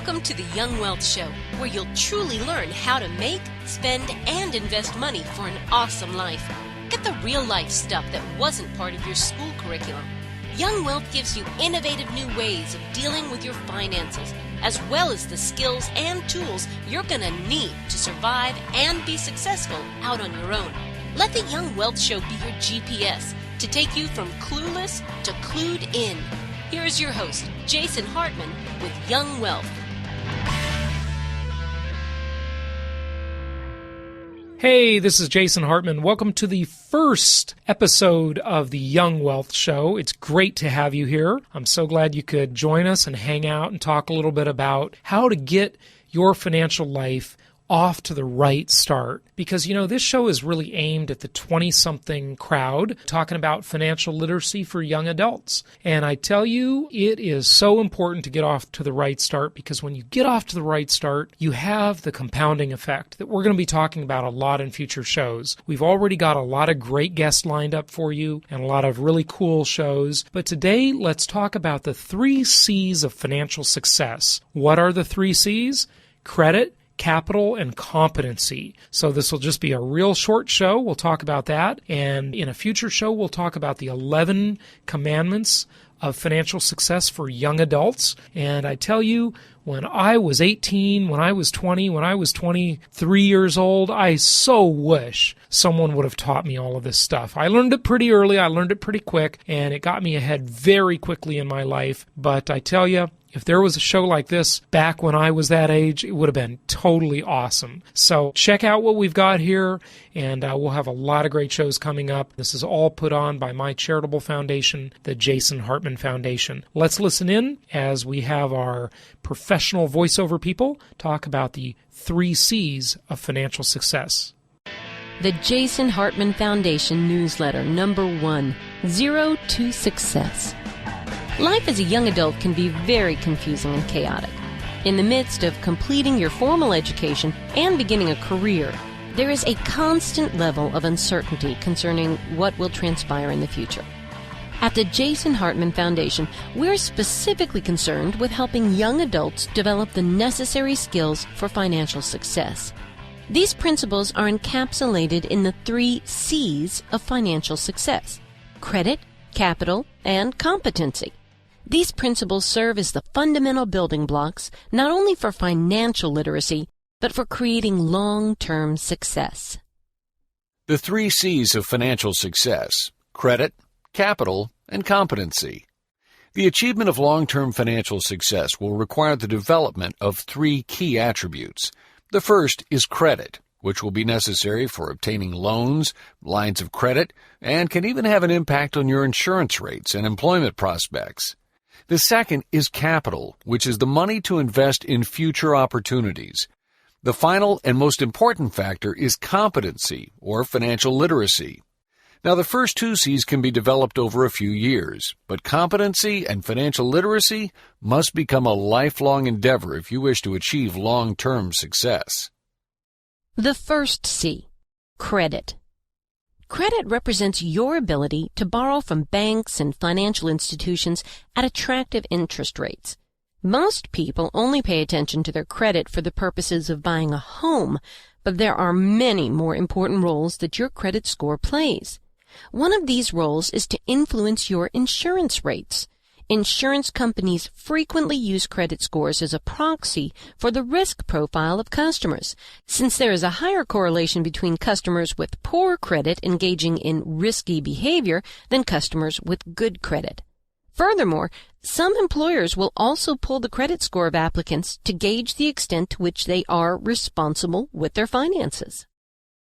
Welcome to the Young Wealth Show, where you'll truly learn how to make, spend, and invest money for an awesome life. Get the real-life stuff that wasn't part of your school curriculum. Young Wealth gives you innovative new ways of dealing with your finances, as well as the skills and tools you're going to need to survive and be successful out on your own. Let the Young Wealth Show be your GPS to take you from clueless to clued in. Here is your host, Jason Hartman, with Young Wealth. Hey, this is Jason Hartman. Welcome to the first episode of the Young Wealth Show. It's great to have you here. I'm so glad you could join us and hang out and talk a little bit about how to get your financial life off to the right start. Because, this show is really aimed at the 20-something crowd, talking about financial literacy for young adults. And I tell you, it is so important to get off to the right start, because when you get off to the right start, you have the compounding effect that we're going to be talking about a lot in future shows. We've already got a lot of great guests lined up for you and a lot of really cool shows. But today, let's talk about the 3 C's of financial success. What are the 3 C's? Credit, capital, and competency. So this will just be a real short show. We'll talk about that. And in a future show, we'll talk about the 11 commandments of financial success for young adults. And I tell you, when I was 18, when I was 20, when I was 23 years old, I so wish someone would have taught me all of this stuff. I learned it pretty early. I learned it pretty quick, and it got me ahead very quickly in my life. But I tell you, if there was a show like this back when I was that age, it would have been totally awesome. So check out what we've got here, and we'll have a lot of great shows coming up. This is all put on by my charitable foundation, the Jason Hartman Foundation. Let's listen in as we have our professional voiceover people talk about the 3 C's of financial success. The Jason Hartman Foundation newsletter, number 1, 0 to Success. Life as a young adult can be very confusing and chaotic. In the midst of completing your formal education and beginning a career, there is a constant level of uncertainty concerning what will transpire in the future. At the Jason Hartman Foundation, we're specifically concerned with helping young adults develop the necessary skills for financial success. These principles are encapsulated in the 3 C's of financial success: credit, capital, and competency. These principles serve as the fundamental building blocks not only for financial literacy, but for creating long-term success. The 3 C's of financial success: credit, capital, and competency. The achievement of long-term financial success will require the development of 3 key attributes. The first is credit, which will be necessary for obtaining loans, lines of credit, and can even have an impact on your insurance rates and employment prospects. The second is capital, which is the money to invest in future opportunities. The final and most important factor is competency, or financial literacy. Now, the first 2 C's can be developed over a few years, but competency and financial literacy must become a lifelong endeavor if you wish to achieve long-term success. The first C, credit. Credit represents your ability to borrow from banks and financial institutions at attractive interest rates. Most people only pay attention to their credit for the purposes of buying a home, but there are many more important roles that your credit score plays. One of these roles is to influence your insurance rates. Insurance companies frequently use credit scores as a proxy for the risk profile of customers, since there is a higher correlation between customers with poor credit engaging in risky behavior than customers with good credit. Furthermore, some employers will also pull the credit score of applicants to gauge the extent to which they are responsible with their finances.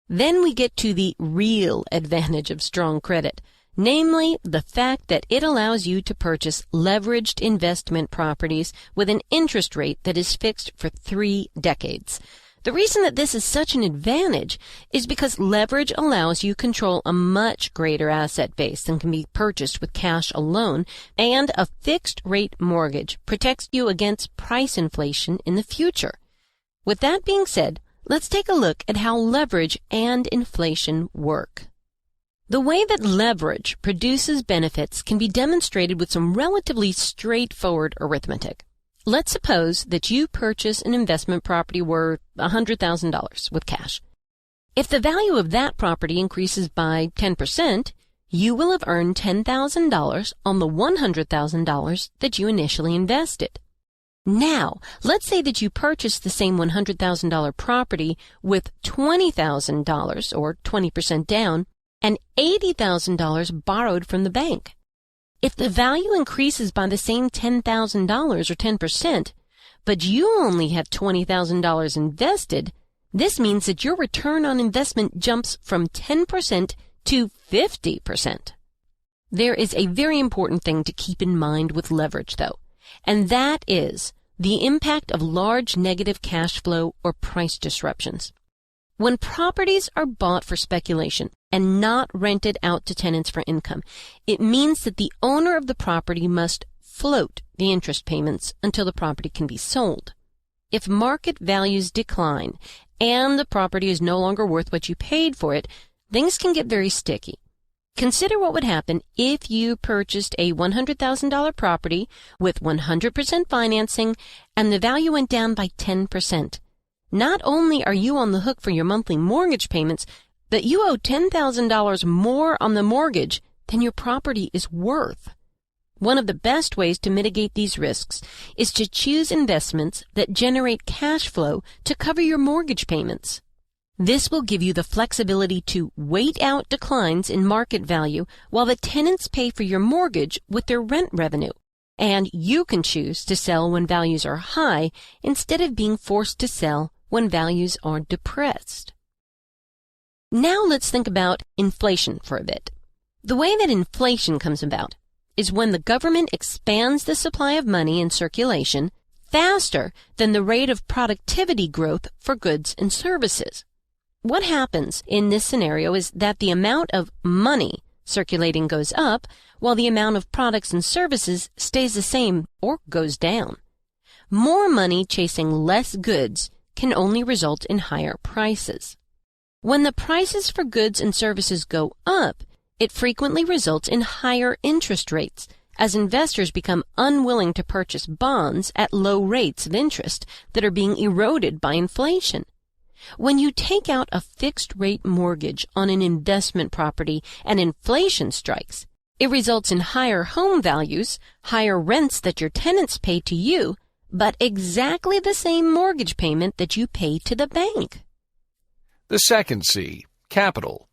Then we get to the real advantage of strong credit, namely the fact that it allows you to purchase leveraged investment properties with an interest rate that is fixed for 3 decades. The reason that this is such an advantage is because leverage allows you control a much greater asset base than can be purchased with cash alone, and a fixed-rate mortgage protects you against price inflation in the future. With that being said, let's take a look at how leverage and inflation work. The way that leverage produces benefits can be demonstrated with some relatively straightforward arithmetic. Let's suppose that you purchase an investment property worth $100,000 with cash. If the value of that property increases by 10%, you will have earned $10,000 on the $100,000 that you initially invested. Now, let's say that you purchased the same $100,000 property with $20,000 or 20% down and $80,000 borrowed from the bank. If the value increases by the same $10,000 or 10%, but you only have $20,000 invested, this means that your return on investment jumps from 10% to 50%. There is a very important thing to keep in mind with leverage, though, and that is the impact of large negative cash flow or price disruptions. When properties are bought for speculation and not rented out to tenants for income, it means that the owner of the property must float the interest payments until the property can be sold. If market values decline and the property is no longer worth what you paid for it, things can get very sticky. Consider what would happen if you purchased a $100,000 property with 100% financing and the value went down by 10%. Not only are you on the hook for your monthly mortgage payments, but you owe $10,000 more on the mortgage than your property is worth. One of the best ways to mitigate these risks is to choose investments that generate cash flow to cover your mortgage payments. This will give you the flexibility to wait out declines in market value while the tenants pay for your mortgage with their rent revenue. And you can choose to sell when values are high instead of being forced to sell when values are depressed. Now let's think about inflation for a bit. The way that inflation comes about is when the government expands the supply of money in circulation faster than the rate of productivity growth for goods and services. What happens in this scenario is that the amount of money circulating goes up while the amount of products and services stays the same or goes down. More money chasing less goods can only result in higher prices. When the prices for goods and services go up, it frequently results in higher interest rates as investors become unwilling to purchase bonds at low rates of interest that are being eroded by inflation. When you take out a fixed-rate mortgage on an investment property and inflation strikes, it results in higher home values, higher rents that your tenants pay to you, but exactly the same mortgage payment that you pay to the bank. The second C, capital.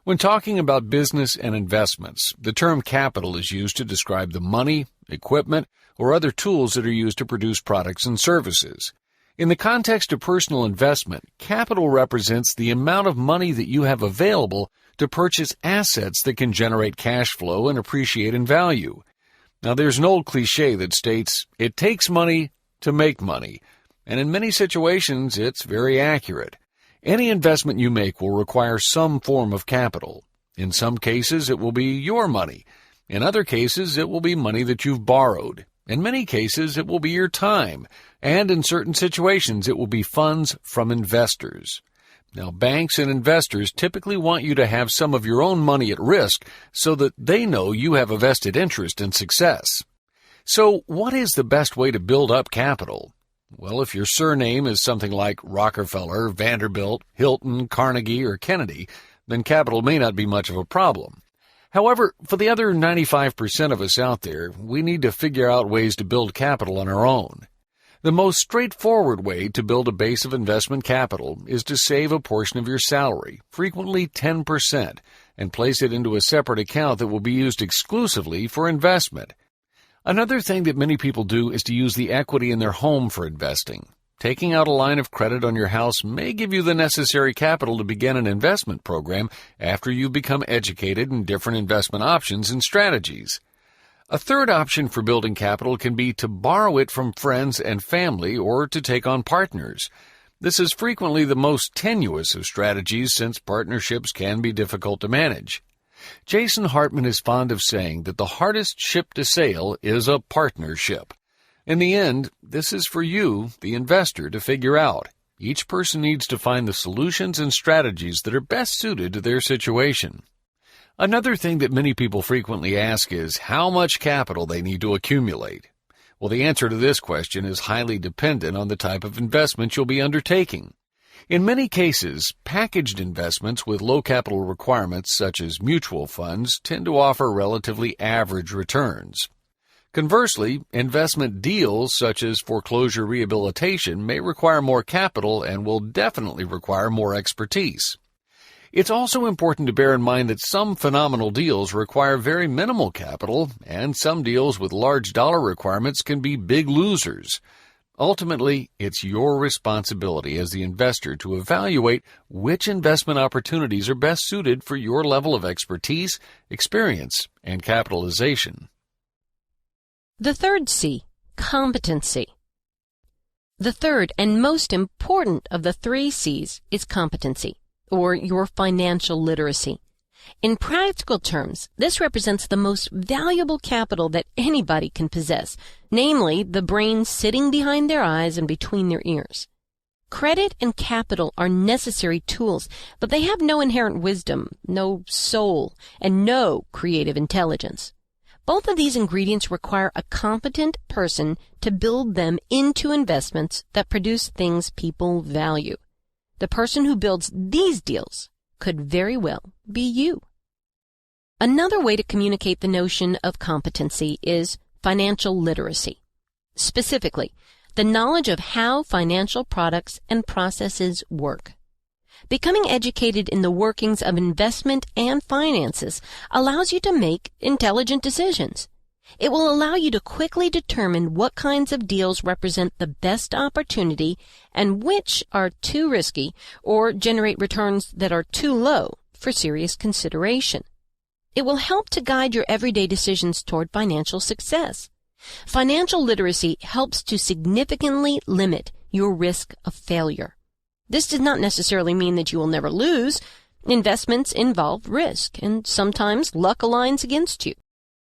When talking about business and investments, the term capital is used to describe the money, equipment, or other tools that are used to produce products and services. In the context of personal investment, capital represents the amount of money that you have available to purchase assets that can generate cash flow and appreciate in value. Now, there's an old cliche that states, it takes money to make money, and in many situations, it's very accurate. Any investment you make will require some form of capital. In some cases, it will be your money. In other cases, it will be money that you've borrowed. In many cases, it will be your time, and in certain situations, it will be funds from investors. Now, banks and investors typically want you to have some of your own money at risk so that they know you have a vested interest in success. So, what is the best way to build up capital? Well, if your surname is something like Rockefeller, Vanderbilt, Hilton, Carnegie, or Kennedy, then capital may not be much of a problem. However, for the other 95% of us out there, we need to figure out ways to build capital on our own. The most straightforward way to build a base of investment capital is to save a portion of your salary, frequently 10%, and place it into a separate account that will be used exclusively for investment. Another thing that many people do is to use the equity in their home for investing. Taking out a line of credit on your house may give you the necessary capital to begin an investment program after you've become educated in different investment options and strategies. A third option for building capital can be to borrow it from friends and family or to take on partners. This is frequently the most tenuous of strategies since partnerships can be difficult to manage. Jason Hartman is fond of saying that the hardest ship to sail is a partnership. In the end, this is for you, the investor, to figure out. Each person needs to find the solutions and strategies that are best suited to their situation. Another thing that many people frequently ask is how much capital they need to accumulate. Well, the answer to this question is highly dependent on the type of investment you'll be undertaking. In many cases, packaged investments with low capital requirements, such as mutual funds, tend to offer relatively average returns. Conversely, investment deals such as foreclosure rehabilitation may require more capital and will definitely require more expertise. It's also important to bear in mind that some phenomenal deals require very minimal capital, and some deals with large dollar requirements can be big losers. Ultimately, it's your responsibility as the investor to evaluate which investment opportunities are best suited for your level of expertise, experience, and capitalization. The third C, competency. The third and most important of the 3 C's is competency, or your financial literacy. In practical terms, this represents the most valuable capital that anybody can possess, namely the brain sitting behind their eyes and between their ears. Credit and capital are necessary tools, but they have no inherent wisdom, no soul, and no creative intelligence. Both of these ingredients require a competent person to build them into investments that produce things people value. The person who builds these deals could very well be you. Another way to communicate the notion of competency is financial literacy. Specifically, the knowledge of how financial products and processes work. Becoming educated in the workings of investment and finances allows you to make intelligent decisions. It will allow you to quickly determine what kinds of deals represent the best opportunity and which are too risky or generate returns that are too low for serious consideration. It will help to guide your everyday decisions toward financial success. Financial literacy helps to significantly limit your risk of failure. This does not necessarily mean that you will never lose. Investments involve risk, and sometimes luck aligns against you.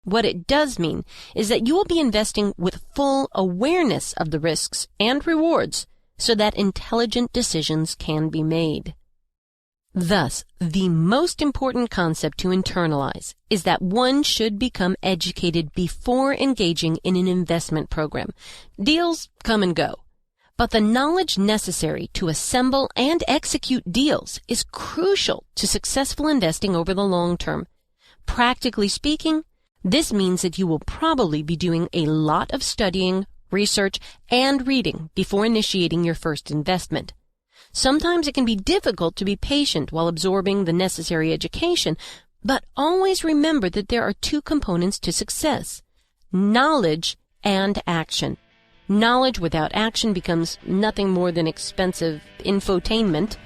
What it does mean is that you will be investing with full awareness of the risks and rewards so that intelligent decisions can be made. Thus, the most important concept to internalize is that one should become educated before engaging in an investment program. Deals come and go. But the knowledge necessary to assemble and execute deals is crucial to successful investing over the long term. Practically speaking, this means that you will probably be doing a lot of studying, research, and reading before initiating your first investment. Sometimes it can be difficult to be patient while absorbing the necessary education, but always remember that there are 2 components to success: knowledge and action. Knowledge without action becomes nothing more than expensive infotainment.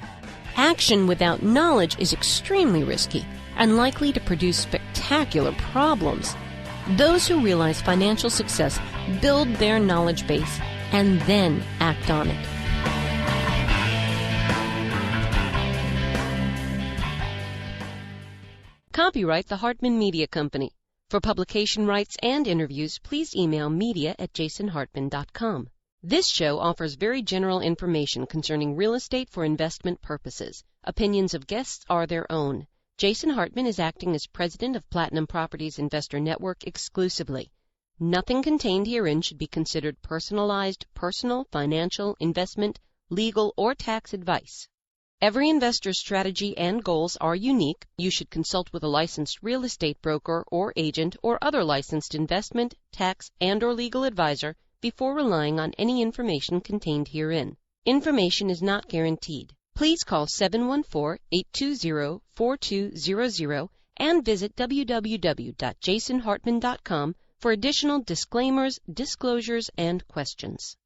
Action without knowledge is extremely risky and likely to produce spectacular problems. Those who realize financial success build their knowledge base and then act on it. Copyright the Hartman Media Company. For publication rights and interviews, please email media@jasonhartman.com. This show offers very general information concerning real estate for investment purposes. Opinions of guests are their own. Jason Hartman is acting as president of Platinum Properties Investor Network exclusively. Nothing contained herein should be considered personalized, personal, financial, investment, legal, or tax advice. Every investor's strategy and goals are unique. You should consult with a licensed real estate broker or agent or other licensed investment, tax, and/or legal advisor before relying on any information contained herein. Information is not guaranteed. Please call 714-820-4200 and visit www.jasonhartman.com for additional disclaimers, disclosures, and questions.